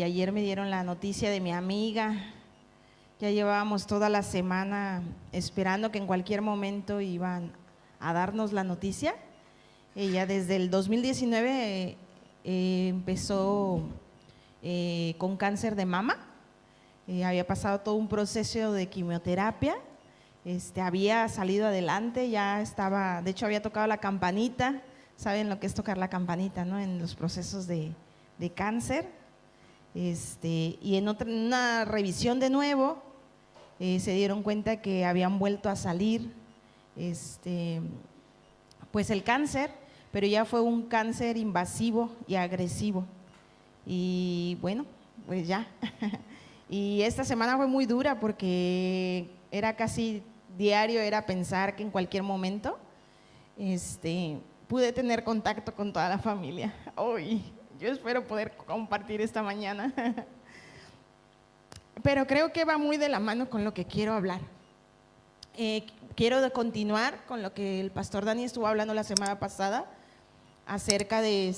ayer me dieron la noticia de mi amiga. Ya llevábamos toda la semana esperando que en cualquier momento iban a darnos la noticia. Ella desde el 2019 empezó con cáncer de mama. Había pasado todo un proceso de quimioterapia. Había salido adelante, ya estaba, de hecho había tocado la campanita. Saben lo que es tocar la campanita, ¿no? En los procesos de cáncer. Y en una revisión de nuevo se dieron cuenta que habían vuelto a salir pues el cáncer, pero ya fue un cáncer invasivo y agresivo. Y bueno, pues ya. Y esta semana fue muy dura porque era casi diario, era pensar que en cualquier momento pude tener contacto con toda la familia. Hoy yo espero poder compartir esta mañana. Pero creo que va muy de la mano con lo que quiero hablar. Quiero continuar con lo que el pastor Dani estuvo hablando la semana pasada acerca de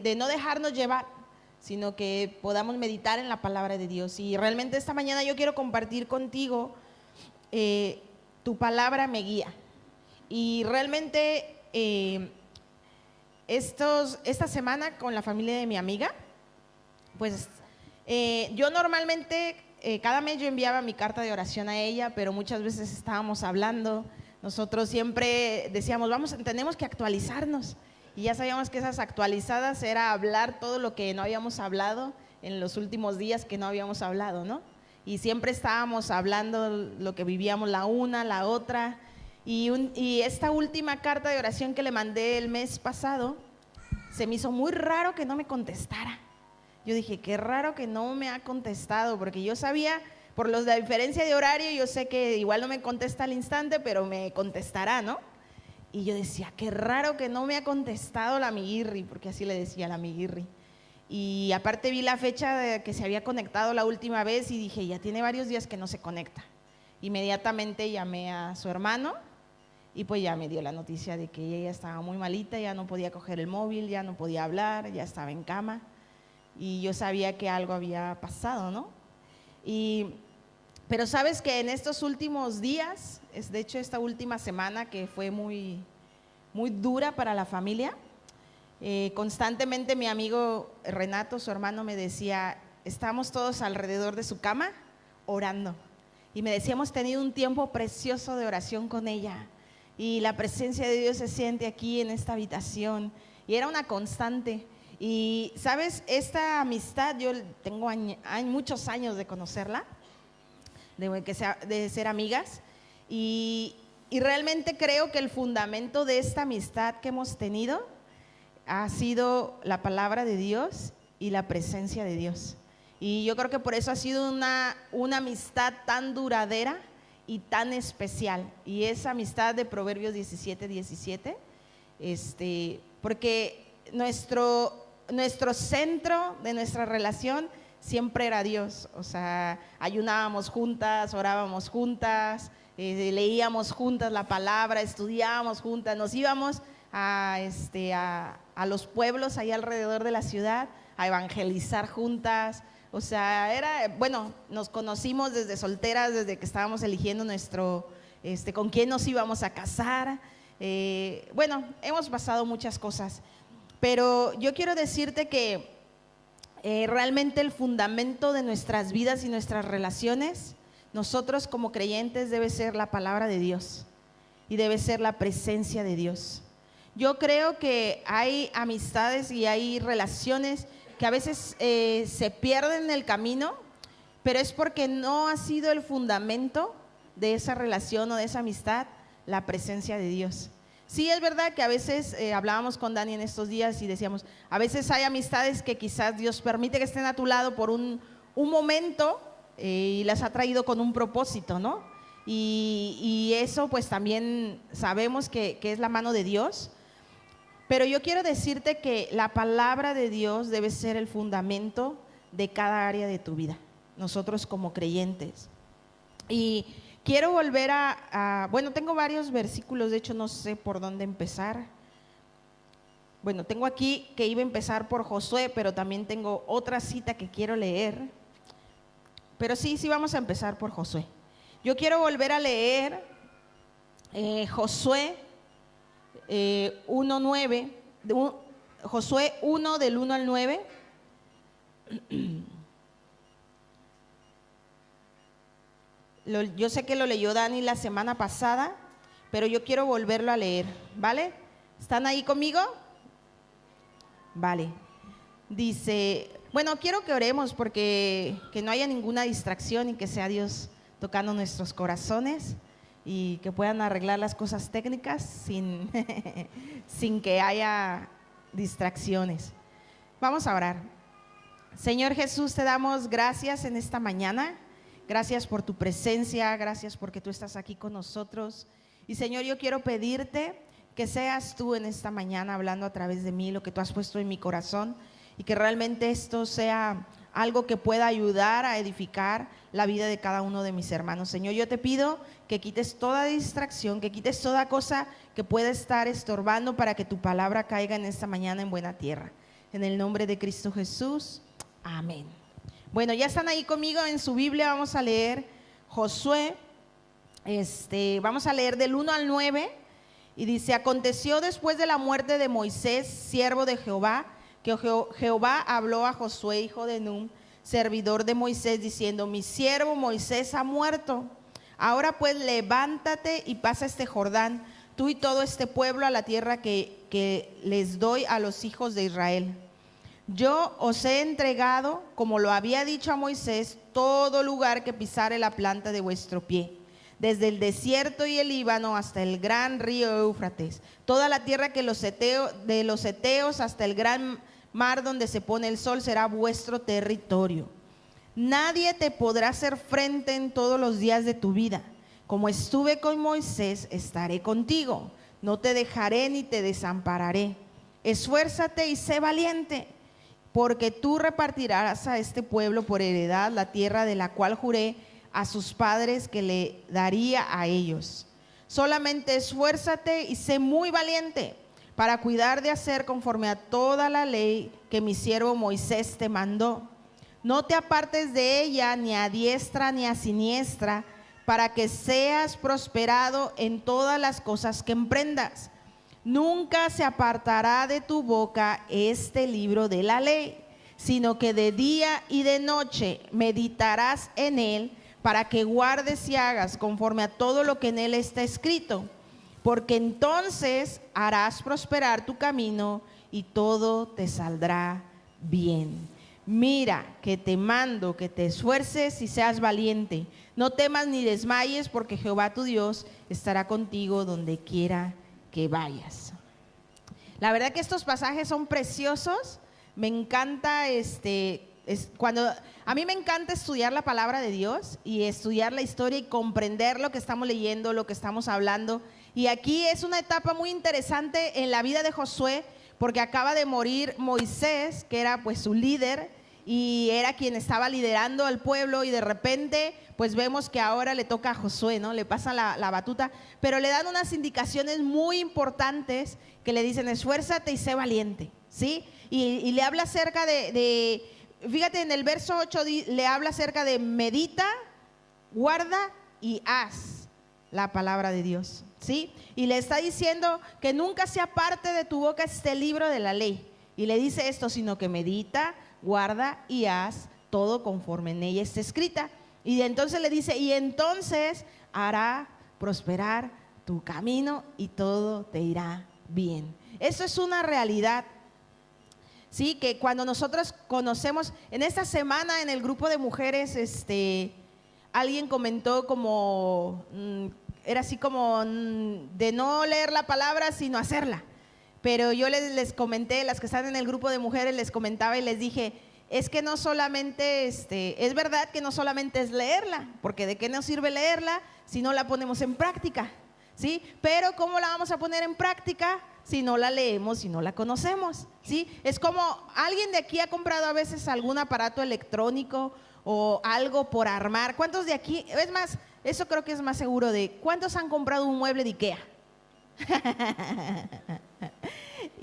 de no dejarnos llevar, sino que podamos meditar en la palabra de Dios. Y realmente esta mañana yo quiero compartir contigo tu palabra me guía. Y realmente esta semana con la familia de mi amiga, pues yo normalmente cada mes yo enviaba mi carta de oración a ella, pero muchas veces estábamos hablando. Nosotros siempre decíamos, tenemos que actualizarnos. Y ya sabíamos que esas actualizadas era hablar todo lo que no habíamos hablado en los últimos días que no habíamos hablado, ¿no? Y siempre estábamos hablando lo que vivíamos la una, la otra. Y esta última carta de oración que le mandé el mes pasado, se me hizo muy raro que no me contestara. Yo dije, qué raro que no me ha contestado, porque yo sabía, por la diferencia de horario, yo sé que igual no me contesta al instante, pero me contestará, ¿no? Y yo decía, qué raro que no me ha contestado la amiguirri, porque así le decía la amiguirri. Y aparte vi la fecha de que se había conectado la última vez y dije, ya tiene varios días que no se conecta. Inmediatamente llamé a su hermano y pues ya me dio la noticia de que ella estaba muy malita, ya no podía coger el móvil, ya no podía hablar, ya estaba en cama. Y yo sabía que algo había pasado, ¿no? Pero sabes que en estos últimos días, de hecho esta última semana que fue muy, muy dura para la familia, constantemente mi amigo Renato, su hermano, me decía, estamos todos alrededor de su cama orando. Y me decía, hemos tenido un tiempo precioso de oración con ella. Y la presencia de Dios se siente aquí en esta habitación. Y era una constante. Y sabes, esta amistad, yo tengo muchos años de conocerla, de ser amigas, y realmente creo que el fundamento de esta amistad que hemos tenido ha sido la palabra de Dios y la presencia de Dios. Y yo creo que por eso ha sido una amistad tan duradera y tan especial. Y esa amistad de Proverbios 17:17, porque nuestro centro de nuestra relación siempre era Dios. O sea, ayunábamos juntas, orábamos juntas, leíamos juntas la palabra, estudiábamos juntas, nos íbamos a los pueblos ahí alrededor de la ciudad a evangelizar juntas. O sea, nos conocimos desde solteras, desde que estábamos eligiendo con quién nos íbamos a casar. Hemos pasado muchas cosas, pero yo quiero decirte que realmente el fundamento de nuestras vidas y nuestras relaciones, nosotros como creyentes, debe ser la palabra de Dios y debe ser la presencia de Dios. Yo creo que hay amistades y hay relaciones que a veces se pierden en el camino, pero es porque no ha sido el fundamento de esa relación o de esa amistad la presencia de Dios. Sí, es verdad que a veces hablábamos con Dani en estos días y decíamos, a veces hay amistades que quizás Dios permite que estén a tu lado por un momento y las ha traído con un propósito, ¿no? Y eso pues también sabemos que es la mano de Dios. Pero yo quiero decirte que la palabra de Dios debe ser el fundamento de cada área de tu vida, nosotros como creyentes. Y quiero volver tengo varios versículos, de hecho no sé por dónde empezar. Bueno, tengo aquí que iba a empezar por Josué, pero también tengo otra cita que quiero leer. Pero sí vamos a empezar por Josué. Yo quiero volver a leer Josué 1:9, Josué 1 del 1 al 9. Yo sé que lo leyó Dani la semana pasada, pero yo quiero volverlo a leer, ¿vale? ¿Están ahí conmigo? Vale. Dice, bueno, quiero que oremos porque que no haya ninguna distracción y que sea Dios tocando nuestros corazones y que puedan arreglar las cosas técnicas sin, sin que haya distracciones. Vamos a orar. Señor Jesús, te damos gracias en esta mañana. Gracias por tu presencia, gracias porque tú estás aquí con nosotros. Y Señor, yo quiero pedirte que seas tú en esta mañana hablando a través de mí lo que tú has puesto en mi corazón y que realmente esto sea algo que pueda ayudar a edificar la vida de cada uno de mis hermanos. Señor, yo te pido que quites toda distracción, que quites toda cosa que pueda estar estorbando para que tu palabra caiga en esta mañana en buena tierra. En el nombre de Cristo Jesús, amén. Bueno, ya están ahí conmigo en su Biblia, vamos a leer Josué, vamos a leer del 1 al 9 y dice, aconteció después de la muerte de Moisés, siervo de Jehová, que Jehová habló a Josué, hijo de Nun, servidor de Moisés, diciendo, mi siervo Moisés ha muerto. Ahora pues levántate y pasa este Jordán, tú y todo este pueblo a la tierra que les doy a los hijos de Israel. Yo os he entregado, como lo había dicho a Moisés, todo lugar que pisare la planta de vuestro pie, desde el desierto y el Líbano hasta el gran río Éufrates, toda la tierra que de los heteos hasta el gran mar donde se pone el sol será vuestro territorio. Nadie te podrá hacer frente en todos los días de tu vida. Como estuve con Moisés, estaré contigo. No te dejaré ni te desampararé. Esfuérzate y sé valiente, porque tú repartirás a este pueblo por heredad la tierra de la cual juré a sus padres que le daría a ellos. Solamente esfuérzate y sé muy valiente para cuidar de hacer conforme a toda la ley que mi siervo Moisés te mandó. No te apartes de ella ni a diestra ni a siniestra, para que seas prosperado en todas las cosas que emprendas. Nunca se apartará de tu boca este libro de la ley, sino que de día y de noche meditarás en él, para que guardes y hagas conforme a todo lo que en él está escrito, porque entonces harás prosperar tu camino y todo te saldrá bien. Mira que te mando que te esfuerces y seas valiente. No temas ni desmayes, porque Jehová tu Dios estará contigo donde quiera que vayas. La verdad que estos pasajes son preciosos. Me encanta a mí me encanta estudiar la palabra de Dios y estudiar la historia y comprender lo que estamos leyendo, lo que estamos hablando. Y aquí es una etapa muy interesante en la vida de Josué, porque acaba de morir Moisés, que era pues su líder y era quien estaba liderando al pueblo, y de repente pues vemos que ahora le toca a Josué, ¿no? Le pasa la batuta, pero le dan unas indicaciones muy importantes que le dicen, esfuérzate y sé valiente, ¿sí? Y le habla acerca fíjate, en el verso 8 le habla acerca de medita, guarda y haz la palabra de Dios, ¿sí? Y le está diciendo que nunca se aparte de tu boca este libro de la ley. Y le dice esto, sino que medita, guarda y haz todo conforme en ella está escrita. Y entonces le dice, y entonces hará prosperar tu camino y todo te irá bien. Eso es una realidad. Sí, que cuando nosotros conocemos, en esta semana en el grupo de mujeres, alguien comentó como, era así como de no leer la palabra sino hacerla. Pero yo les comenté, las que están en el grupo de mujeres, les comentaba y les dije, es que no solamente, es verdad que no solamente es leerla, porque de qué nos sirve leerla si no la ponemos en práctica, ¿sí? Pero ¿cómo la vamos a poner en práctica si no la leemos, si no la conocemos? ¿Sí? Es como, ¿alguien de aquí ha comprado a veces algún aparato electrónico o algo por armar? ¿Cuántos de aquí, es más, eso creo que es más seguro de, ¿cuántos han comprado un mueble de IKEA?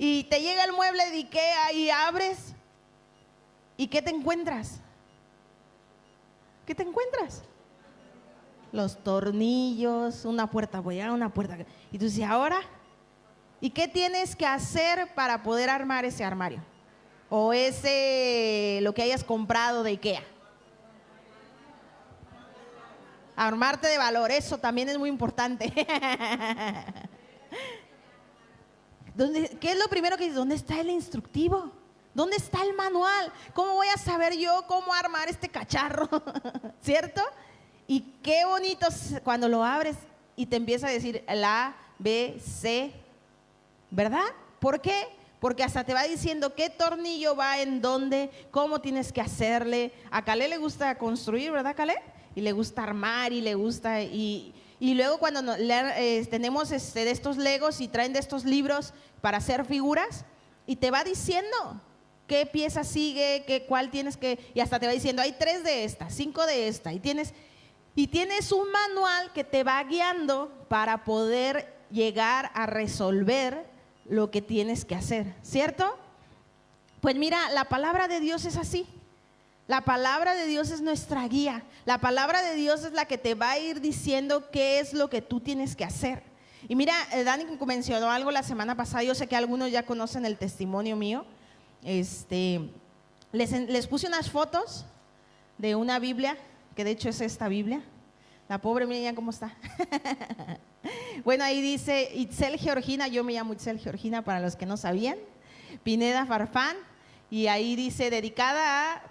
Y te llega el mueble de IKEA y abres. ¿Y qué te encuentras? ¿Qué te encuentras? Los tornillos, una puerta voy a una puerta. Y tú dices, ¿ahora? ¿Y qué tienes que hacer para poder armar ese armario? O lo que hayas comprado de IKEA. Armarte de valor, eso también es muy importante. ¿Qué es lo primero que dices? ¿Dónde está el instructivo? ¿Dónde está el manual? ¿Cómo voy a saber yo cómo armar este cacharro? ¿Cierto? Y qué bonito cuando lo abres y te empieza a decir la A, B, C, ¿verdad? ¿Por qué? Porque hasta te va diciendo qué tornillo va en dónde, cómo tienes que hacerle. A Calé le gusta construir, ¿verdad, Calé? Y le gusta armar y le gusta… Y luego cuando tenemos de estos legos y traen de estos libros para hacer figuras, y te va diciendo qué pieza sigue, cuál tienes que… Y hasta te va diciendo, hay 3 de esta, 5 de esta. Y tienes un manual que te va guiando para poder llegar a resolver lo que tienes que hacer, ¿cierto? Pues mira, la palabra de Dios es así. La palabra de Dios es nuestra guía. La palabra de Dios es la que te va a ir diciendo qué es lo que tú tienes que hacer. Y mira, Dani mencionó algo la semana pasada. Yo sé que algunos ya conocen el testimonio mío. Les puse unas fotos de una Biblia, que de hecho es esta Biblia. La pobre, miren ya cómo está. Bueno, ahí dice Itzel Georgina, yo me llamo Itzel Georgina para los que no sabían, Pineda Farfán, y ahí dice dedicada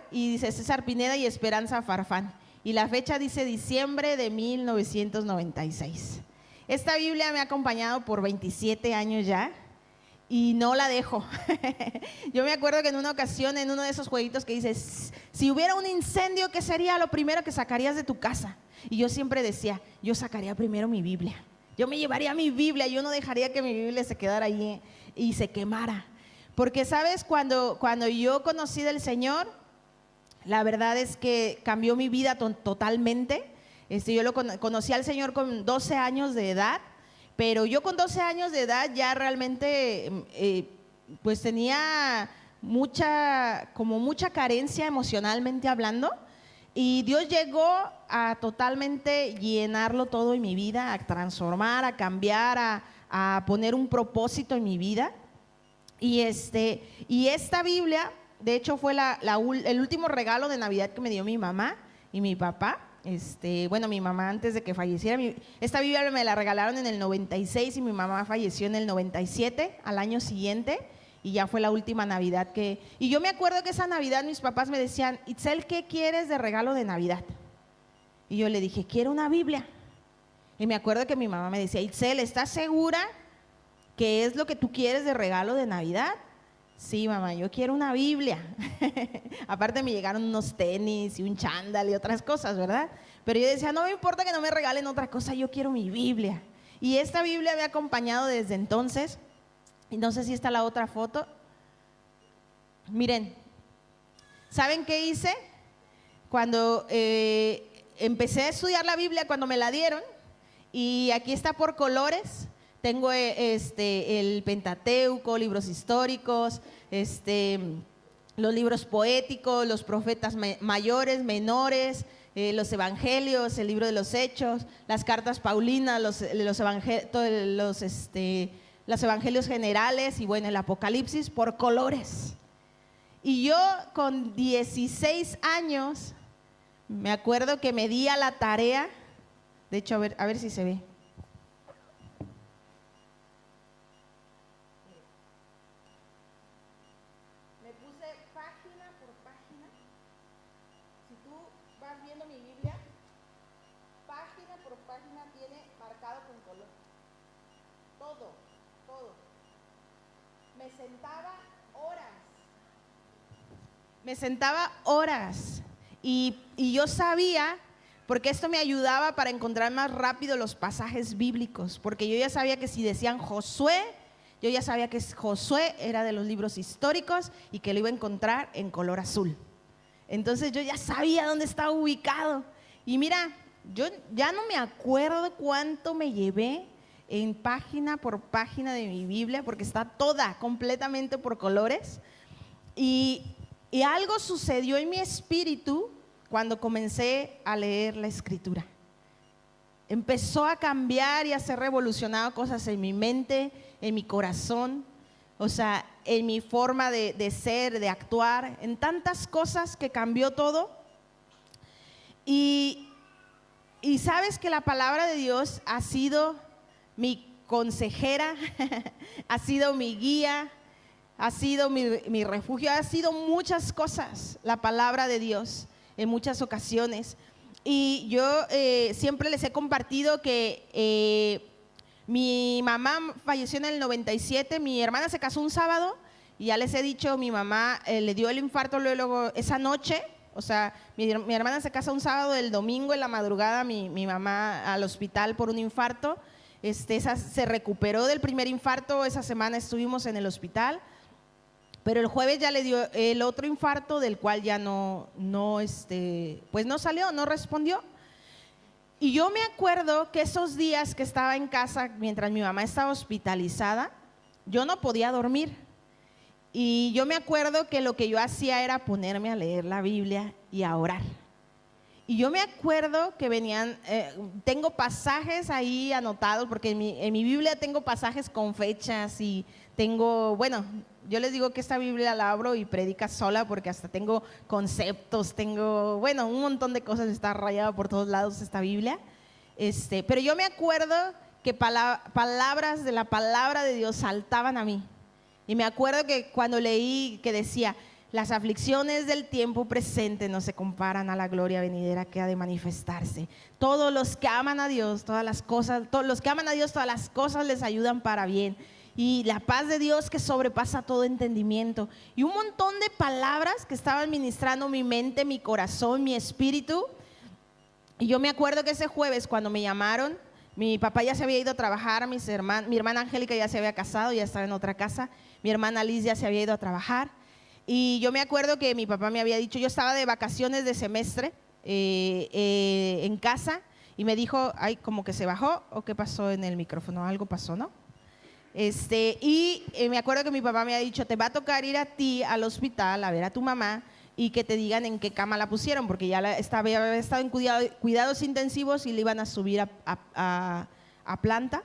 y dice César Pineda y Esperanza Farfán, y la fecha dice diciembre de 1996. Esta Biblia me ha acompañado por 27 años ya y no la dejo. Yo me acuerdo que en una ocasión, en uno de esos jueguitos que dices, si hubiera un incendio, ¿qué sería lo primero que sacarías de tu casa? Y yo siempre decía, yo sacaría primero mi Biblia. Yo me llevaría mi Biblia, yo no dejaría que mi Biblia se quedara ahí y se quemara. Porque, ¿sabes? Cuando yo conocí del Señor, la verdad es que cambió mi vida totalmente. Yo conocí al Señor con 12 años de edad, pero yo con 12 años de edad ya realmente pues tenía mucha carencia emocionalmente hablando. Y Dios llegó a totalmente llenarlo todo en mi vida, a transformar, a cambiar, a poner un propósito en mi vida. Y esta Biblia, de hecho, fue el último regalo de Navidad que me dio mi mamá y mi papá. Bueno, mi mamá antes de que falleciera, esta Biblia me la regalaron en el 96 y mi mamá falleció en el 97, al año siguiente. Y ya fue la última Navidad y yo me acuerdo que esa Navidad mis papás me decían, Itzel, ¿qué quieres de regalo de Navidad? Y yo le dije, quiero una Biblia. Y me acuerdo que mi mamá me decía, Itzel, ¿estás segura que es lo que tú quieres de regalo de Navidad? Sí, mamá, yo quiero una Biblia. Aparte me llegaron unos tenis y un chándal y otras cosas, ¿verdad? Pero yo decía, no me importa que no me regalen otra cosa, yo quiero mi Biblia. Y esta Biblia me ha acompañado desde entonces. Y no sé si está la otra foto. Miren, ¿saben qué hice? Cuando empecé a estudiar la Biblia, cuando me la dieron, y aquí está por colores, tengo el Pentateuco, libros históricos, los libros poéticos, los profetas mayores, menores, los evangelios, el libro de los Hechos, las cartas paulinas, los evangelios generales y bueno, el Apocalipsis por colores. Y yo con 16 años, me acuerdo que me di a la tarea, de hecho a ver si se ve. Me puse página por página. Si tú vas viendo mi Biblia, página por página tiene marcado con color. Todo. Me sentaba horas y yo sabía, porque esto me ayudaba para encontrar más rápido los pasajes bíblicos, porque yo ya sabía que si decían Josué, yo ya sabía que Josué era de los libros históricos y que lo iba a encontrar en color azul. Entonces yo ya sabía dónde estaba ubicado. Y mira, yo ya no me acuerdo cuánto me llevé en página por página de mi Biblia, porque está toda completamente por colores. Y algo sucedió en mi espíritu cuando comencé a leer la Escritura. Empezó a cambiar y a ser revolucionado cosas en mi mente, en mi corazón, o sea, en mi forma de ser, de actuar, en tantas cosas que cambió todo. Y sabes que la palabra de Dios ha sido mi consejera, ha sido mi guía, ha sido mi refugio, ha sido muchas cosas la palabra de Dios en muchas ocasiones. Y yo siempre les he compartido que mi mamá falleció en el 97, mi hermana se casó un sábado y ya les he dicho, mi mamá le dio el infarto luego esa noche. O sea, mi hermana se casa un sábado, el domingo en la madrugada mi mamá al hospital por un infarto. Esa se recuperó del primer infarto, esa semana estuvimos en el hospital, pero el jueves ya le dio el otro infarto del cual ya pues no salió, no respondió. Y yo me acuerdo que esos días que estaba en casa, mientras mi mamá estaba hospitalizada, yo no podía dormir. Y yo me acuerdo que lo que yo hacía era ponerme a leer la Biblia y a orar. Y yo me acuerdo que venían, tengo pasajes ahí anotados, porque en mi Biblia tengo pasajes con fechas y tengo, bueno, yo les digo que esta Biblia la abro y predica sola porque hasta tengo conceptos, tengo, bueno, un montón de cosas, está rayada por todos lados esta Biblia. Pero yo me acuerdo que palabras de la palabra de Dios saltaban a mí. Y me acuerdo que cuando leí que decía, las aflicciones del tiempo presente no se comparan a la gloria venidera que ha de manifestarse. Todos los que aman a Dios, todas las cosas, todos los que aman a Dios, todas las cosas les ayudan para bien. Y la paz de Dios que sobrepasa todo entendimiento. Y un montón de palabras que estaban ministrando mi mente, mi corazón, mi espíritu. Y yo me acuerdo que ese jueves cuando me llamaron, mi papá ya se había ido a trabajar, mi hermana Angélica ya se había casado, ya estaba en otra casa, mi hermana Liz ya se había ido a trabajar. Y yo me acuerdo que mi papá me había dicho, yo estaba de vacaciones de semestre en casa y me dijo, ay, como que se bajó o qué pasó en el micrófono, algo pasó, ¿no? Y me acuerdo que mi papá me había dicho, te va a tocar ir a ti al hospital a ver a tu mamá y que te digan en qué cama la pusieron, porque ya había estado en cuidados intensivos y le iban a subir a planta.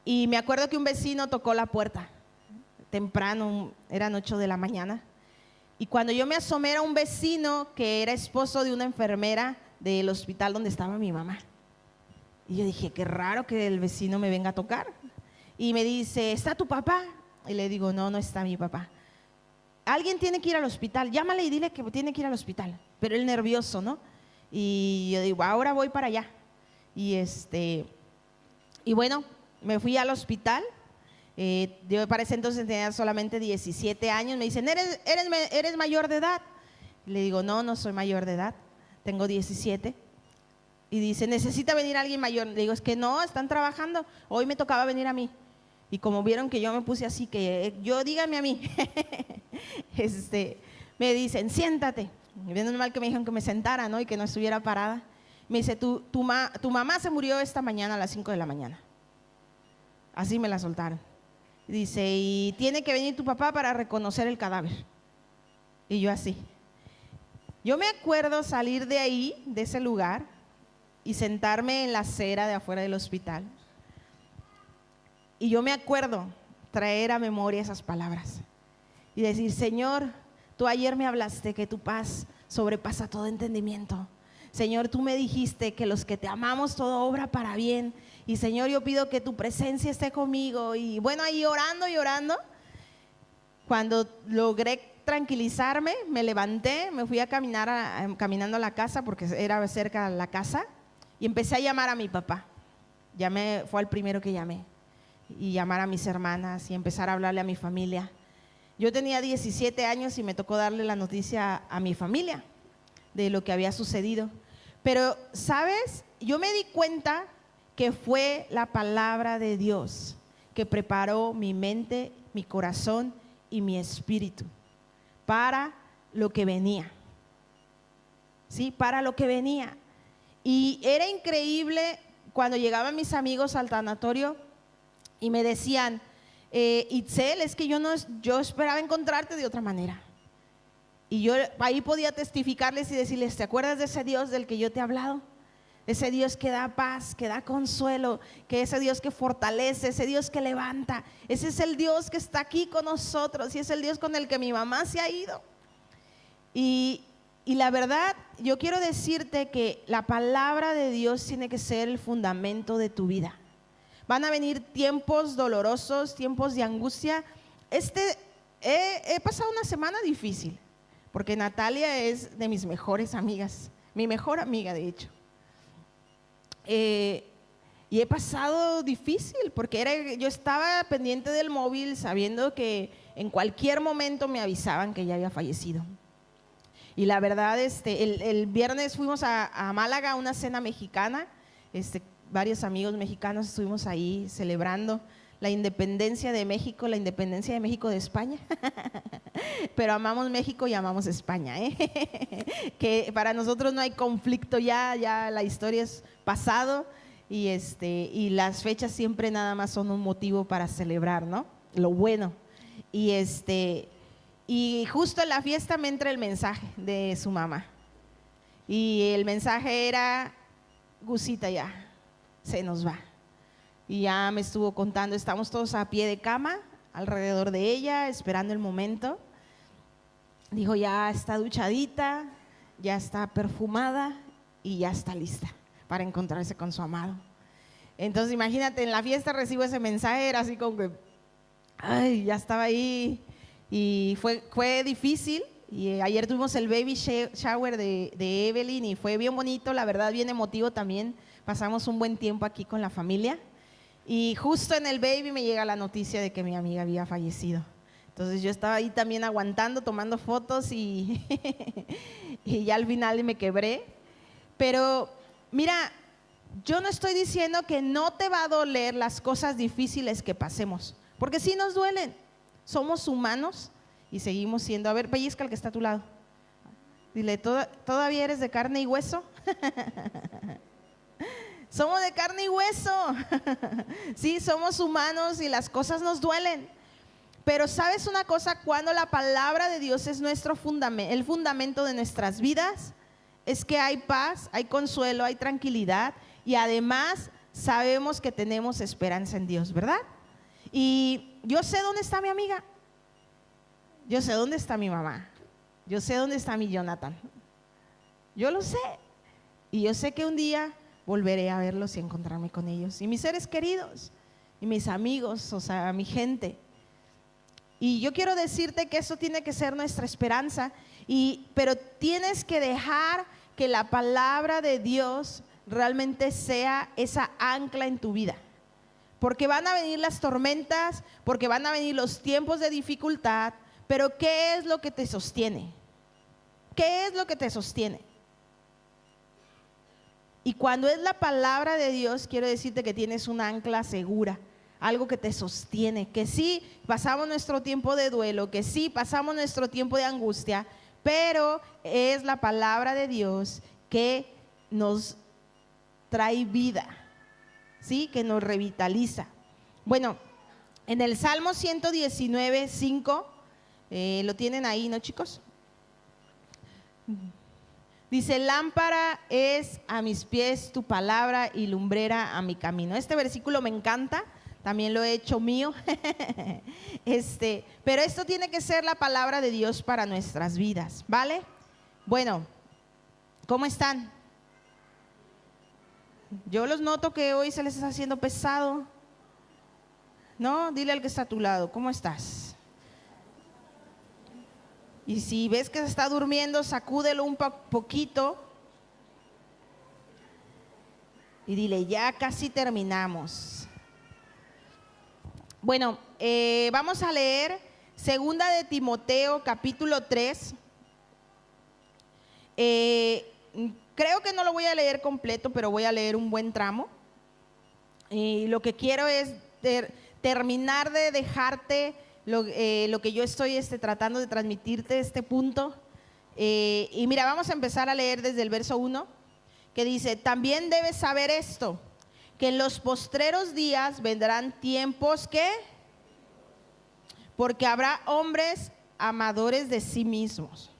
Y me acuerdo que un vecino tocó la puerta temprano, eran 8 de la mañana. Y cuando yo me asomé era un vecino que era esposo de una enfermera del hospital donde estaba mi mamá. Y yo dije, qué raro que el vecino me venga a tocar. Y me dice, ¿está tu papá? Y le digo, no, no está mi papá. Alguien tiene que ir al hospital, llámale y dile que tiene que ir al hospital. Pero él nervioso, ¿no? Y yo digo, ahora voy para allá. Y bueno, me fui al hospital. Yo para ese entonces tenía solamente 17 años. Me dicen, ¿eres mayor de edad? Le digo, no, no soy mayor de edad, tengo 17. Y dice, ¿necesita venir alguien mayor? Le digo, es que no, están trabajando, hoy me tocaba venir a mí. Y como vieron que yo me puse así, que yo dígame a mí, me dicen, siéntate. Menos mal que me dijeron que me sentara, ¿no? Y que no estuviera parada. Me dice, tu mamá se murió esta mañana a las 5 de la mañana. Así me la soltaron. Dice, y tiene que venir tu papá para reconocer el cadáver. Y yo así. Yo me acuerdo salir de ahí, de ese lugar, y sentarme en la acera de afuera del hospital. Y yo me acuerdo traer a memoria esas palabras y decir, Señor, tú ayer me hablaste que tu paz sobrepasa todo entendimiento. Señor, tú me dijiste que los que te amamos todo obra para bien. Y Señor, yo pido que tu presencia esté conmigo. Y bueno, ahí orando y orando, cuando logré tranquilizarme, me levanté, me fui a caminar caminando a la casa porque era cerca de la casa y empecé a llamar a mi papá. Fue el primero que llamé, y llamar a mis hermanas y empezar a hablarle a mi familia. Yo tenía 17 años y me tocó darle la noticia a mi familia de lo que había sucedido. Pero, ¿sabes? Yo me di cuenta que fue la palabra de Dios que preparó mi mente, mi corazón y mi espíritu para lo que venía. ¿Sí? Para lo que venía. Y era increíble cuando llegaban mis amigos al tanatorio y me decían, Itzel, es que yo esperaba encontrarte de otra manera. Y yo ahí podía testificarles y decirles, ¿te acuerdas de ese Dios del que yo te he hablado? Ese Dios que da paz, que da consuelo, que ese Dios que fortalece, ese Dios que levanta. Ese es el Dios que está aquí con nosotros y es el Dios con el que mi mamá se ha ido. Y la verdad, yo quiero decirte que la palabra de Dios tiene que ser el fundamento de tu vida. Van a venir tiempos dolorosos, tiempos de angustia. He pasado una semana difícil, porque Natalia es de mis mejores amigas, mi mejor amiga de hecho. Y he pasado difícil, porque yo estaba pendiente del móvil sabiendo que en cualquier momento me avisaban que ella había fallecido. Y la verdad, el viernes fuimos a Málaga a una cena mexicana, varios amigos mexicanos estuvimos ahí celebrando la independencia de México de España. Pero amamos México y amamos España, que para nosotros no hay conflicto ya la historia es pasado y las fechas siempre nada más son un motivo para celebrar, ¿no? Lo bueno. Y justo en la fiesta me entra el mensaje de su mamá. Y el mensaje era, Gusita ya, se nos va. Y ya me estuvo contando, estamos todos a pie de cama, alrededor de ella, esperando el momento. Dijo, ya está duchadita, ya está perfumada y ya está lista para encontrarse con su amado. Entonces imagínate, en la fiesta recibo ese mensaje, era así como que, ay, ya estaba ahí. Y fue difícil. Y ayer tuvimos el baby shower de Evelyn y fue bien bonito, la verdad, bien emotivo también. Pasamos un buen tiempo aquí con la familia. Y justo en el baby me llega la noticia de que mi amiga había fallecido. Entonces yo estaba ahí también aguantando, tomando fotos y ya al final me quebré. Pero mira, yo no estoy diciendo que no te va a doler las cosas difíciles que pasemos, porque sí nos duelen. Somos humanos y seguimos siendo. A ver, pellizca al que está a tu lado. Dile, ¿todavía eres de carne y hueso? Somos de carne y hueso. Sí, somos humanos y las cosas nos duelen. Pero ¿sabes una cosa? Cuando la palabra de Dios es nuestro fundamento, el fundamento de nuestras vidas, es que hay paz, hay consuelo, hay tranquilidad y además sabemos que tenemos esperanza en Dios, ¿verdad? Y yo sé dónde está mi amiga, yo sé dónde está mi mamá, yo sé dónde está mi Jonathan, yo lo sé. Y yo sé que un día volveré a verlos y encontrarme con ellos. Y mis seres queridos, y mis amigos, o sea, mi gente. Y yo quiero decirte que eso tiene que ser nuestra esperanza, pero tienes que dejar que la palabra de Dios realmente sea esa ancla en tu vida. Porque van a venir las tormentas, porque van a venir los tiempos de dificultad, pero ¿qué es lo que te sostiene? ¿Qué es lo que te sostiene? Y cuando es la palabra de Dios, quiero decirte que tienes una ancla segura, algo que te sostiene, que sí pasamos nuestro tiempo de duelo, que sí pasamos nuestro tiempo de angustia, pero es la palabra de Dios que nos trae vida, ¿sí? Que nos revitaliza. Bueno, en el Salmo 119:5, lo tienen ahí, ¿no, chicos? Dice, lámpara es a mis pies tu palabra y lumbrera a mi camino. Este versículo me encanta, también lo he hecho mío. Pero esto tiene que ser la palabra de Dios para nuestras vidas, ¿vale? Bueno, ¿cómo están? Yo los noto que hoy se les está haciendo pesado. No, dile al que está a tu lado, ¿cómo estás? Y si ves que se está durmiendo, sacúdelo un poquito y dile, ya casi terminamos. Bueno, vamos a leer 2 de Timoteo capítulo 3. Creo que no lo voy a leer completo, pero voy a leer un buen tramo. Y lo que quiero es terminar de dejarte lo que yo estoy tratando de transmitirte, este punto. Y mira, vamos a empezar a leer desde el verso 1, que dice, también debes saber esto, que en los postreros días vendrán tiempos que, porque habrá hombres amadores de sí mismos,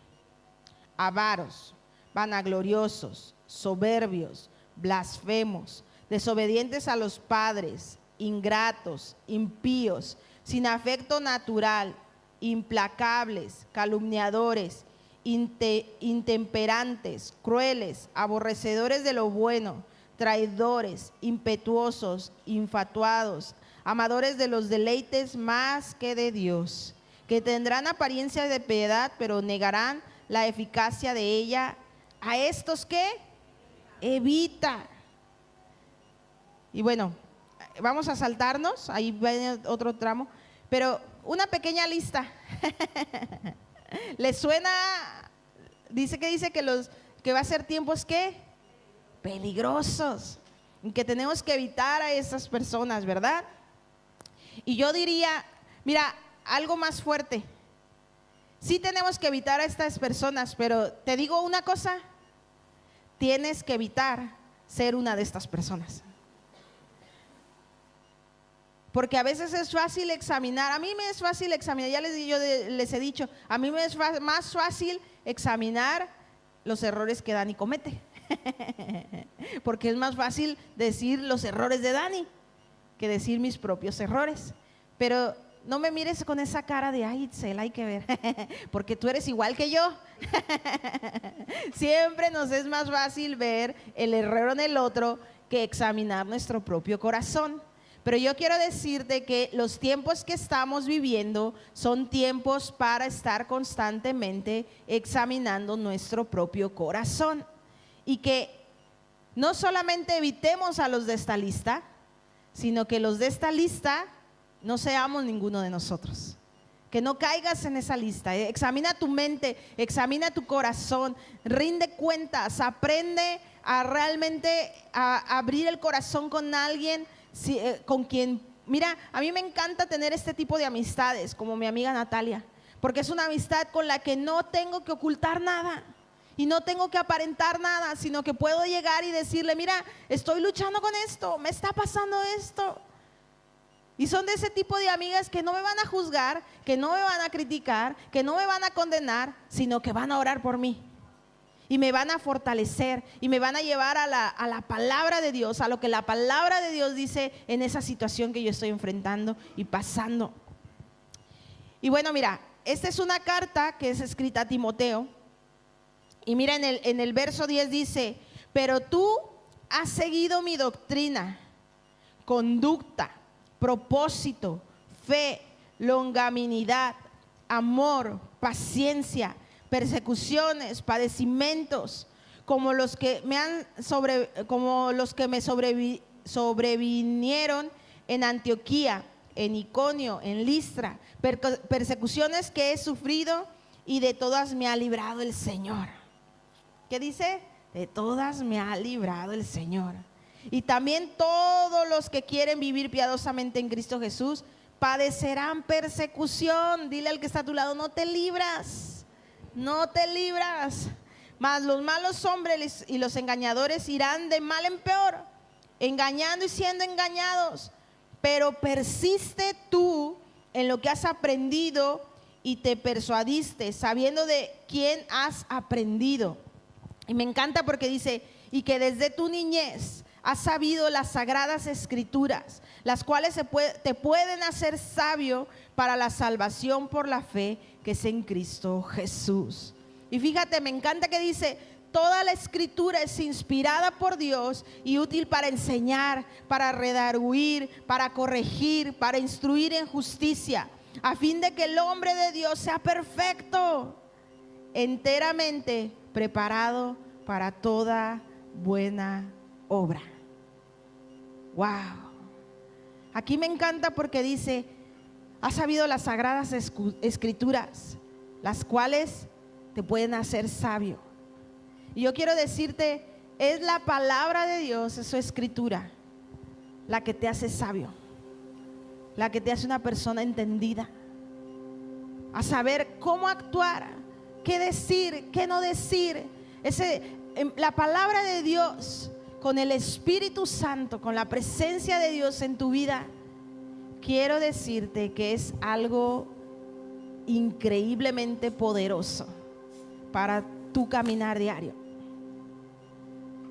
avaros, vanagloriosos, soberbios, blasfemos, desobedientes a los padres, ingratos, impíos, sin afecto natural, implacables, calumniadores, intemperantes, crueles, aborrecedores de lo bueno, traidores, impetuosos, infatuados, amadores de los deleites más que de Dios, que tendrán apariencia de piedad, pero negarán la eficacia de ella. A estos que evita. Y bueno, vamos a saltarnos, ahí viene otro tramo, pero una pequeña lista. ¿Les suena? Dice que va a ser tiempos ¿qué? Peligrosos, que tenemos que evitar a esas personas, ¿verdad? Y yo diría, mira, algo más fuerte. Sí tenemos que evitar a estas personas, pero te digo una cosa, tienes que evitar ser una de estas personas. Porque a veces es fácil examinar, a mí me es fácil examinar, ya les he dicho, a mí me es más fácil examinar los errores que Dani comete. Porque es más fácil decir los errores de Dani que decir mis propios errores. Pero no me mires con esa cara de ay, Itzel, hay que ver, porque tú eres igual que yo. Siempre nos es más fácil ver el error en el otro que examinar nuestro propio corazón. Pero yo quiero decirte que los tiempos que estamos viviendo son tiempos para estar constantemente examinando nuestro propio corazón. Y que no solamente evitemos a los de esta lista, sino que los de esta lista no seamos ninguno de nosotros. Que no caigas en esa lista. Examina tu mente, examina tu corazón, rinde cuentas, aprende a realmente a abrir el corazón con alguien con quien, mira, a mí me encanta tener este tipo de amistades, como mi amiga Natalia, porque es una amistad con la que no tengo que ocultar nada y no tengo que aparentar nada, sino que puedo llegar y decirle, mira, estoy luchando con esto, me está pasando esto. Y son de ese tipo de amigas que no me van a juzgar, que no me van a criticar, que no me van a condenar, sino que van a orar por mí. Y me van a fortalecer y me van a llevar a la palabra de Dios, a lo que la palabra de Dios dice en esa situación que yo estoy enfrentando y pasando. Y bueno, mira, esta es una carta que es escrita a Timoteo. Y mira, en el verso 10 dice, pero tú has seguido mi doctrina, conducta, propósito, fe, longanimidad, amor, paciencia, persecuciones, padecimientos, como los que me sobrevinieron en Antioquía, en Iconio, en Listra, persecuciones que he sufrido y de todas me ha librado el Señor. ¿Qué dice? De todas me ha librado el Señor. Y también todos los que quieren vivir piadosamente en Cristo Jesús padecerán persecución. Dile al que está a tu lado, no te libras. No te libras, mas los malos hombres y los engañadores irán de mal en peor, engañando y siendo engañados. Pero persiste tú en lo que has aprendido y te persuadiste, sabiendo de quién has aprendido. Y me encanta porque dice, y que desde tu niñez has sabido las sagradas escrituras, las cuales te pueden hacer sabio para la salvación por la fe que es en Cristo Jesús. Y fíjate, me encanta que dice, toda la escritura es inspirada por Dios y útil para enseñar, para redarguir, para corregir, para instruir en justicia, a fin de que el hombre de Dios sea perfecto, enteramente preparado para toda buena obra. Wow. Aquí me encanta porque dice, has sabido las sagradas escrituras, las cuales te pueden hacer sabio. Y yo quiero decirte, es la palabra de Dios, es su escritura, la que te hace sabio, la que te hace una persona entendida, a saber cómo actuar, qué decir, qué no decir. La palabra de Dios con el Espíritu Santo, con la presencia de Dios en tu vida, quiero decirte que es algo increíblemente poderoso para tu caminar diario.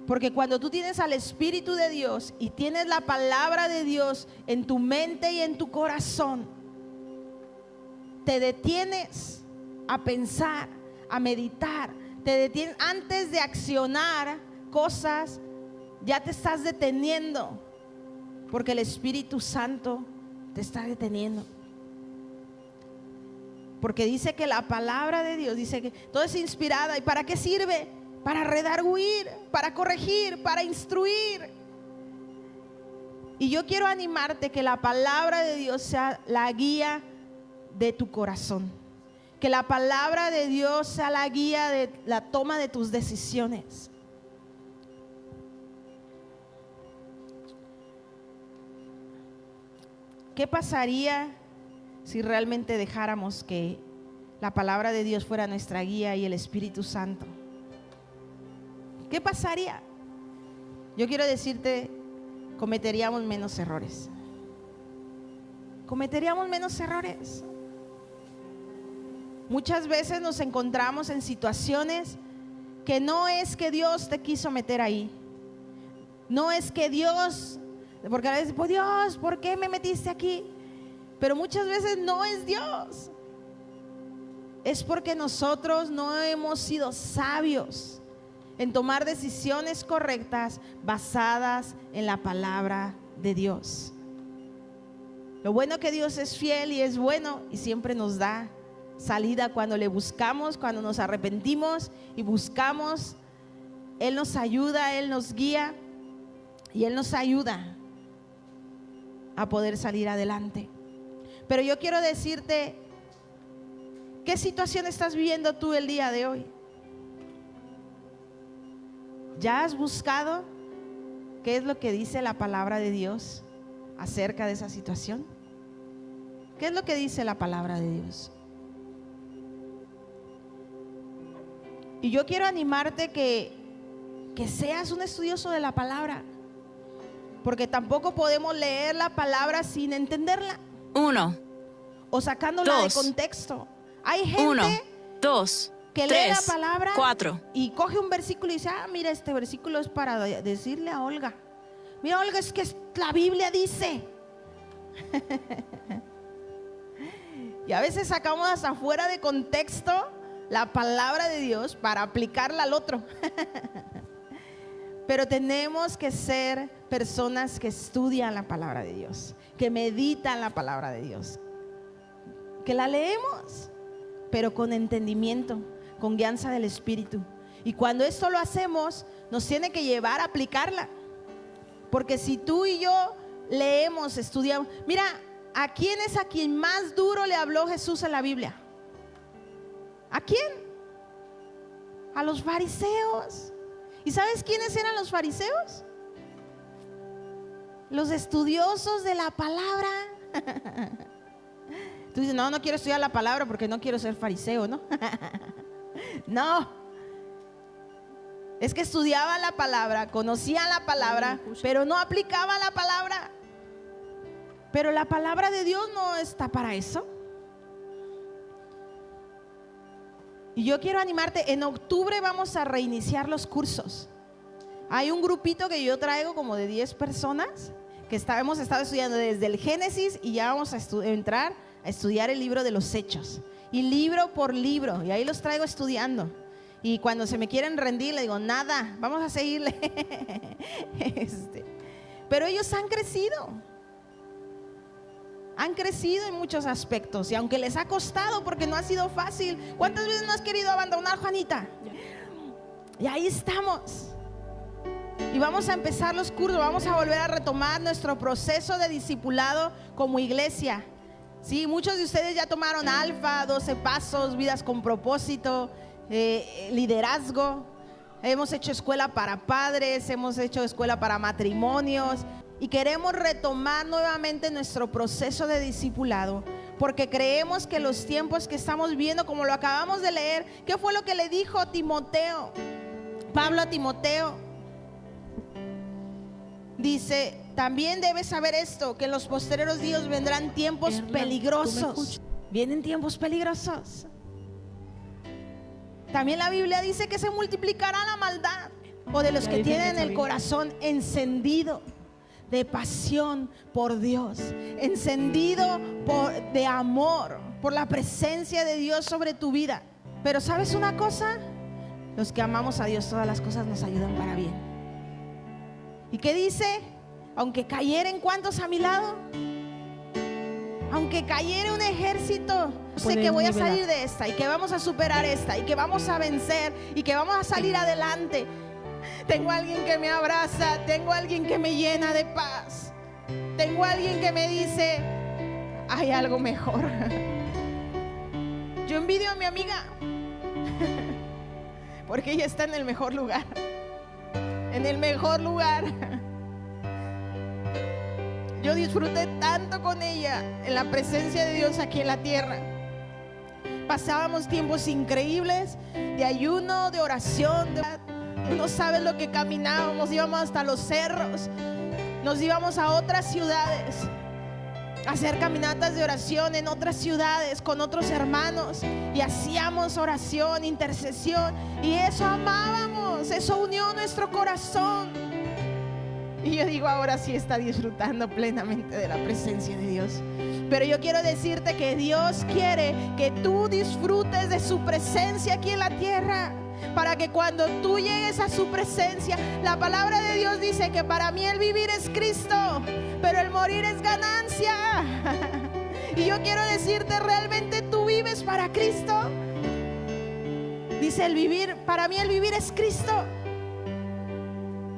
Porque cuando tú tienes al Espíritu de Dios y tienes la palabra de Dios en tu mente y en tu corazón, te detienes a pensar, a meditar, te detienes antes de accionar cosas, ya te estás deteniendo, porque el Espíritu Santo te está deteniendo. Porque dice que la palabra de Dios, dice que todo es inspirada. ¿Y para qué sirve? Para redarguir, para corregir, para instruir. Y yo quiero animarte que la palabra de Dios sea la guía de tu corazón. Que la palabra de Dios sea la guía de la toma de tus decisiones. ¿Qué pasaría si realmente dejáramos que la palabra de Dios fuera nuestra guía y el Espíritu Santo? ¿Qué pasaría? Yo quiero decirte, cometeríamos menos errores. Cometeríamos menos errores. Muchas veces nos encontramos en situaciones que no es que Dios te quiso meter ahí. No es que Dios, porque a veces, pues Dios, ¿por qué me metiste aquí? Pero muchas veces no es Dios. Es porque nosotros no hemos sido sabios en tomar decisiones correctas basadas en la palabra de Dios. Lo bueno que Dios es fiel y es bueno y siempre nos da salida cuando le buscamos, cuando nos arrepentimos y buscamos. Él nos ayuda, Él nos guía y Él nos ayuda a poder salir adelante. Pero yo quiero decirte, ¿qué situación estás viviendo tú el día de hoy? ¿Ya has buscado qué es lo que dice la palabra de Dios acerca de esa situación? ¿Qué es lo que dice la palabra de Dios? Y yo quiero animarte que seas un estudioso de la palabra, porque tampoco podemos leer la palabra sin entenderla. 1, o sacándola 2, de contexto. Hay gente 1, 2, que 3, lee la palabra 4. y coge un versículo y dice, mira, este versículo es para decirle a Olga. Mira, Olga, es que la Biblia dice. Y a veces sacamos hasta fuera de contexto la palabra de Dios para aplicarla al otro. Pero tenemos que ser personas que estudian la palabra de Dios, que meditan la palabra de Dios, que la leemos, pero con entendimiento, con guianza del Espíritu. Y cuando esto lo hacemos, nos tiene que llevar a aplicarla. Porque si tú y yo leemos, estudiamos, mira, ¿a quién es a quien más duro le habló Jesús en la Biblia? ¿A quién? A los fariseos. ¿Y sabes quiénes eran los fariseos? Los estudiosos de la palabra. Tú dices, no quiero estudiar la palabra porque no quiero ser fariseo, ¿no? No. Es que estudiaba la palabra, conocía la palabra, pero no aplicaba la palabra. Pero la palabra de Dios no está para eso. Y yo quiero animarte, en octubre vamos a reiniciar los cursos. Hay un grupito que yo traigo como de 10 personas que hemos estado estudiando desde el Génesis y ya vamos a entrar a estudiar el libro de los Hechos. Y libro por libro, y ahí los traigo estudiando. Y cuando se me quieren rendir, le digo, nada, vamos a seguirle. Pero ellos han crecido. Han crecido en muchos aspectos. Y aunque les ha costado, porque no ha sido fácil. ¿Cuántas veces no has querido abandonar, Juanita? Y ahí estamos. Y vamos a empezar los cursos. Vamos a volver a retomar nuestro proceso de discipulado como iglesia. Sí, muchos de ustedes ya tomaron Alfa, 12 pasos, vidas con propósito, liderazgo. Hemos hecho escuela para padres, hemos hecho escuela para matrimonios. Y queremos retomar nuevamente nuestro proceso de discipulado, porque creemos que los tiempos que estamos viendo, como lo acabamos de leer, ¿qué fue lo que le dijo Timoteo? Pablo a Timoteo. dice, también debes saber esto, que en los posteriores días vendrán tiempos peligrosos. Vienen tiempos peligrosos. También la Biblia dice que se multiplicará la maldad, o de los que tienen el corazón encendido de pasión por Dios, encendido de amor, por la presencia de Dios sobre tu vida. Pero ¿sabes una cosa? Los que amamos a Dios, todas las cosas nos ayudan para bien. ¿Y qué dice? Aunque cayeren, ¿cuántos a mi lado? Aunque cayere un ejército, sé que voy a salir de esta, y que vamos a superar esta, y que vamos a vencer, y que vamos a salir adelante. Tengo a alguien que me abraza, tengo a alguien que me llena de paz, tengo a alguien que me dice, hay algo mejor. Yo envidio a mi amiga porque ella está en el mejor lugar, en el mejor lugar. Yo disfruté tanto con ella en la presencia de Dios aquí en la tierra. Pasábamos tiempos increíbles de ayuno, de oración, no sabes lo que caminábamos, íbamos hasta los cerros, nos íbamos a otras ciudades a hacer caminatas de oración en otras ciudades con otros hermanos, y hacíamos oración, intercesión, y eso amábamos, eso unió nuestro corazón. Y yo digo, ahora sí está disfrutando plenamente de la presencia de Dios. Pero yo quiero decirte que Dios quiere que tú disfrutes de su presencia aquí en la tierra, para que cuando tú llegues a su presencia, la palabra de Dios dice que para mí el vivir es Cristo, pero el morir es ganancia. Y yo quiero decirte, ¿realmente tú vives para Cristo? Dice el vivir, para mí el vivir es Cristo.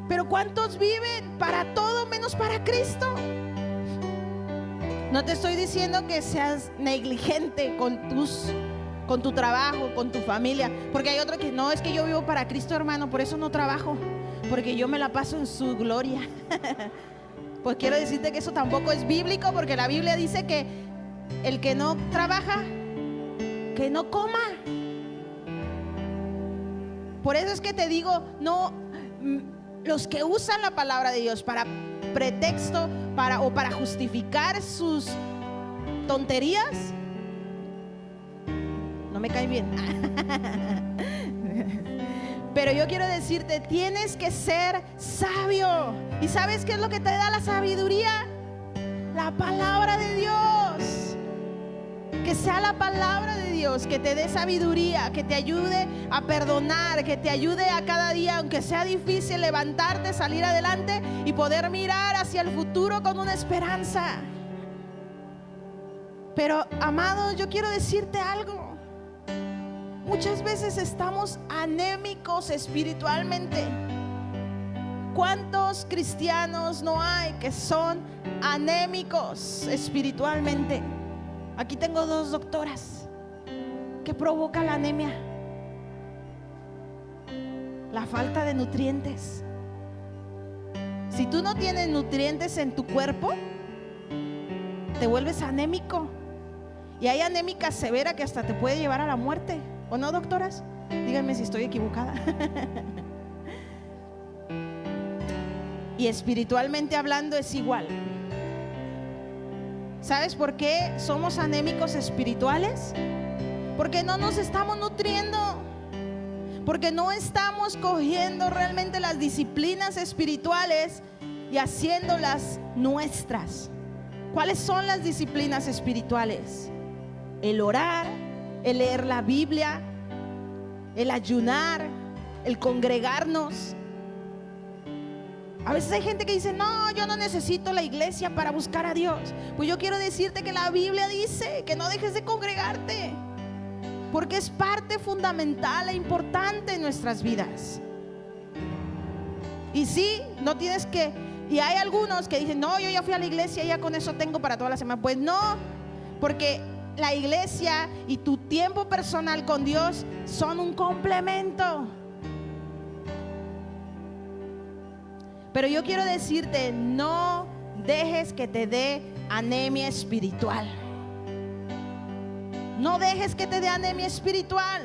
Pero ¿cuántos viven para todo menos para Cristo? No te estoy diciendo que seas negligente con tu trabajo, con tu familia, porque hay otro que no, es que yo vivo para Cristo, hermano, por eso no trabajo, porque yo me la paso en su gloria. Pues quiero decirte que eso tampoco es bíblico, porque la Biblia dice que el que no trabaja, que no coma. Por eso es que te digo, no, los que usan la palabra de Dios para pretexto, o para justificar sus tonterías, no me cae bien. Pero yo quiero decirte, tienes que ser sabio. ¿Y sabes qué es lo que te da la sabiduría? La palabra de Dios. Que sea la palabra de Dios que te dé sabiduría, que te ayude a perdonar, que te ayude a cada día, aunque sea difícil, levantarte, salir adelante y poder mirar hacia el futuro con una esperanza. Pero, amados, yo quiero decirte algo. Muchas veces estamos anémicos espiritualmente. ¿Cuántos cristianos no hay que son anémicos espiritualmente? Aquí tengo 2 doctoras. ¿Qué provoca la anemia? La falta de nutrientes. Si tú no tienes nutrientes en tu cuerpo, te vuelves anémico. Y hay anémica severa que hasta te puede llevar a la muerte. ¿O no, doctoras? Díganme si estoy equivocada. Y espiritualmente hablando es igual. ¿Sabes por qué somos anémicos espirituales? Porque no nos estamos nutriendo, porque no estamos cogiendo realmente las disciplinas espirituales y haciéndolas nuestras. ¿Cuáles son las disciplinas espirituales? El orar, el leer la Biblia, el ayunar, el congregarnos. A veces hay gente que dice, no, yo no necesito la iglesia para buscar a Dios. Pues yo quiero decirte que la Biblia dice que no dejes de congregarte, porque es parte fundamental e importante en nuestras vidas. Y sí, no tienes que, y hay algunos que dicen, no, yo ya fui a la iglesia y ya con eso tengo para toda la semana. Pues no, porque la iglesia y tu tiempo personal con Dios son un complemento. Pero yo quiero decirte, no dejes que te dé anemia espiritual. No dejes que te dé anemia espiritual,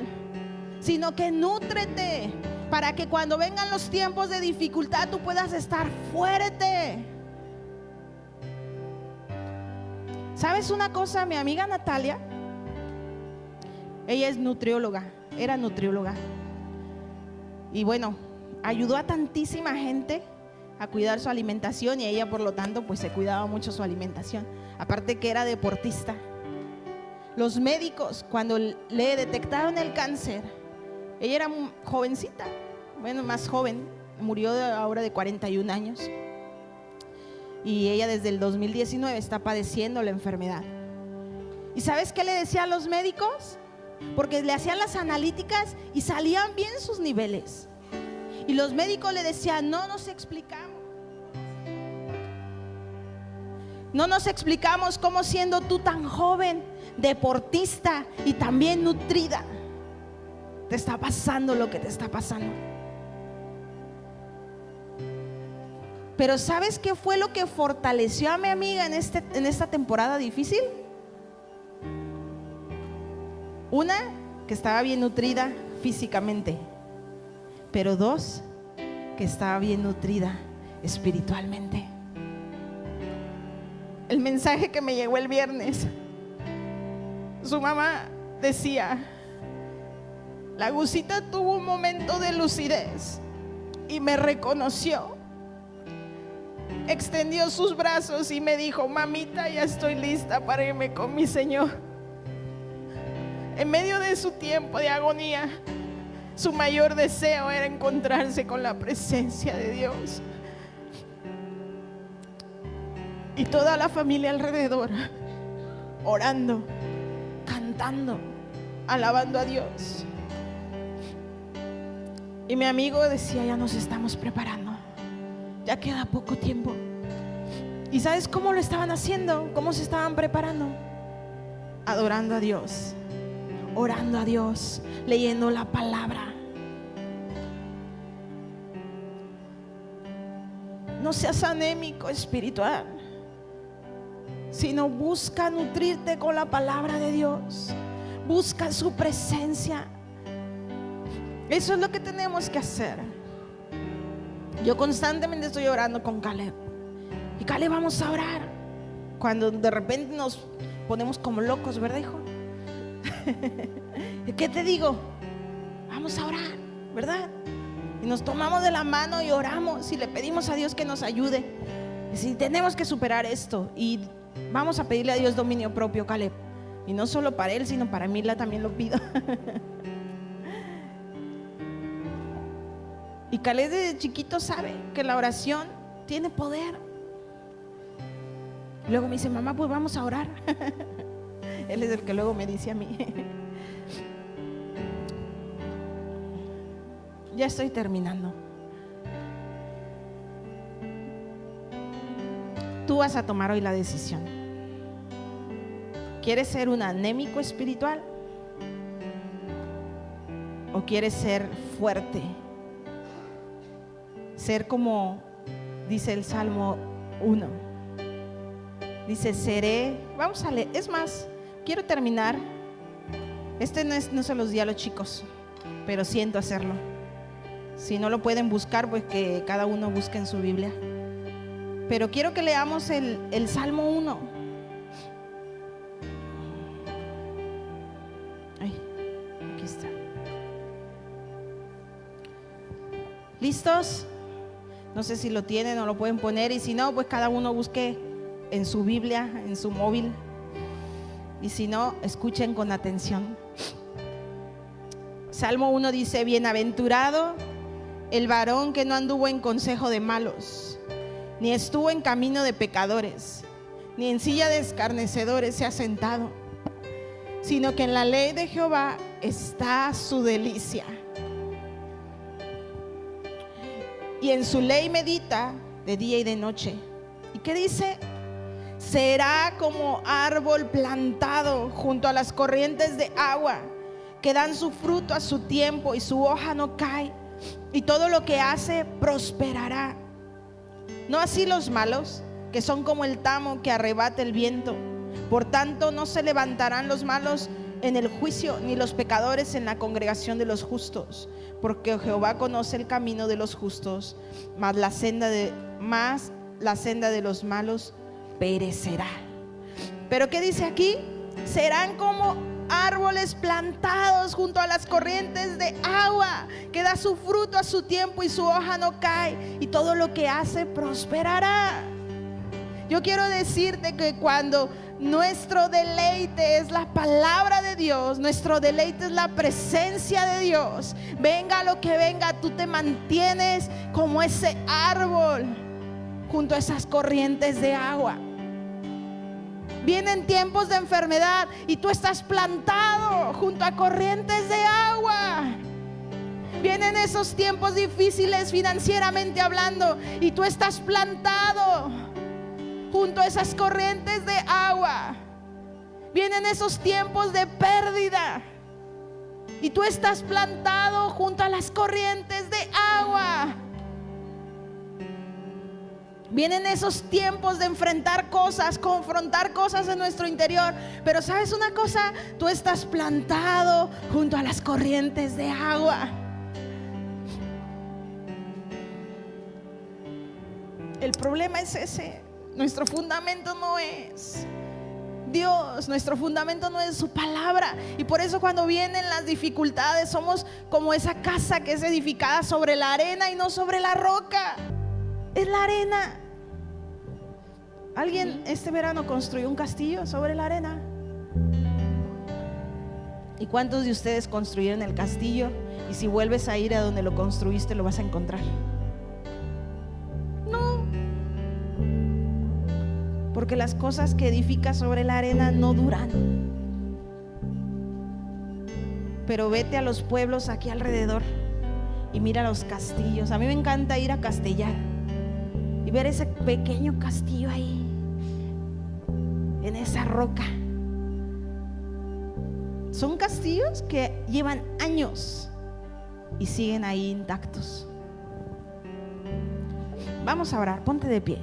sino que nútrete para que cuando vengan los tiempos de dificultad tú puedas estar fuerte. ¿Sabes una cosa? Mi amiga Natalia, ella es nutrióloga, era nutrióloga. Y bueno, ayudó a tantísima gente a cuidar su alimentación y ella por lo tanto pues se cuidaba mucho su alimentación. Aparte que era deportista. Los médicos cuando le detectaron el cáncer, ella era jovencita, bueno, más joven, murió ahora de 41 años. Y ella desde el 2019 está padeciendo la enfermedad. ¿Y sabes qué le decía a los médicos? Porque le hacían las analíticas y salían bien sus niveles. Y los médicos le decían, no nos explicamos. No nos explicamos cómo siendo tú tan joven, deportista y también nutrida, te está pasando lo que te está pasando. Pero ¿sabes qué fue lo que fortaleció a mi amiga en esta temporada difícil? Una, que estaba bien nutrida físicamente, pero dos, que estaba bien nutrida espiritualmente. El mensaje que me llegó el viernes, su mamá decía, la Gusita tuvo un momento de lucidez y me reconoció. Extendió sus brazos y me dijo, mamita, ya estoy lista para irme con mi Señor. En medio de su tiempo de agonía, su mayor deseo era encontrarse con la presencia de Dios. Y toda la familia alrededor, orando, cantando, alabando a Dios. Y mi amigo decía, ya nos estamos preparando, ya queda poco tiempo. ¿Y sabes cómo lo estaban haciendo? ¿Cómo se estaban preparando? Adorando a Dios, orando a Dios, leyendo la palabra. No seas anémico espiritual, sino busca nutrirte con la palabra de Dios. Busca su presencia. Eso es lo que tenemos que hacer. Yo constantemente estoy orando con Caleb. Y Caleb, vamos a orar. Cuando de repente nos ponemos como locos, ¿verdad, hijo? ¿Qué te digo? Vamos a orar, ¿verdad? Y nos tomamos de la mano y oramos y le pedimos a Dios que nos ayude. Y si tenemos que superar esto, y vamos a pedirle a Dios dominio propio, Caleb. Y no solo para él, sino para mí también lo pido. Y Caleb desde chiquito sabe que la oración tiene poder. Luego me dice, mamá, pues vamos a orar. Él es el que luego me dice a mí. Ya estoy terminando. Tú vas a tomar hoy la decisión. ¿Quieres ser un anémico espiritual? ¿O quieres ser fuerte? Ser como dice el Salmo 1. Dice, seré. Vamos a leer. Es más, quiero terminar. No se los di a los chicos, pero siento hacerlo. Si no lo pueden buscar, pues que cada uno busque en su Biblia. Pero quiero que leamos el Salmo 1. Ay, aquí está. ¿Listos? No sé si lo tienen o lo pueden poner. Y si no, pues cada uno busque en su Biblia, en su móvil. Y si no, escuchen con atención. Salmo 1 dice, bienaventurado el varón que no anduvo en consejo de malos, ni estuvo en camino de pecadores, ni en silla de escarnecedores se ha sentado, sino que en la ley de Jehová está su delicia, y en su ley medita de día y de noche. ¿Y qué dice? Será como árbol plantado junto a las corrientes de agua, que dan su fruto a su tiempo y su hoja no cae, y todo lo que hace prosperará. No así los malos, que son como el tamo que arrebata el viento. Por tanto, no se levantarán los malos en el juicio, ni los pecadores en la congregación de los justos, porque Jehová conoce el camino de los justos, mas la senda de los malos perecerá. Pero ¿qué dice aquí? Serán como árboles plantados junto a las corrientes de agua, que da su fruto a su tiempo y su hoja no cae, y todo lo que hace prosperará. Yo quiero decirte que cuando nuestro deleite es la palabra de Dios, nuestro deleite es la presencia de Dios, venga lo que venga, tú te mantienes como ese árbol junto a esas corrientes de agua. Vienen tiempos de enfermedad y tú estás plantado junto a corrientes de agua. Vienen esos tiempos difíciles financieramente hablando y tú estás plantado junto a esas corrientes de agua. Vienen esos tiempos de pérdida y tú estás plantado junto a las corrientes de agua. Vienen esos tiempos de enfrentar cosas, confrontar cosas en nuestro interior. Pero ¿sabes una cosa? Tú estás plantado junto a las corrientes de agua. El problema es ese. Nuestro fundamento no es Dios, nuestro fundamento no es su palabra. Y por eso cuando vienen las dificultades somos como esa casa que es edificada sobre la arena y no sobre la roca. Es la arena. ¿Alguien este verano construyó un castillo sobre la arena? ¿Y cuántos de ustedes construyeron el castillo? Y si vuelves a ir a donde lo construiste, lo vas a encontrar. No, porque las cosas que edificas sobre la arena no duran. Pero vete a los pueblos aquí alrededor y mira los castillos. A mí me encanta ir a Castellar y ver ese pequeño castillo ahí en esa roca. Son castillos que llevan años y siguen ahí intactos. Vamos a orar, ponte de pie.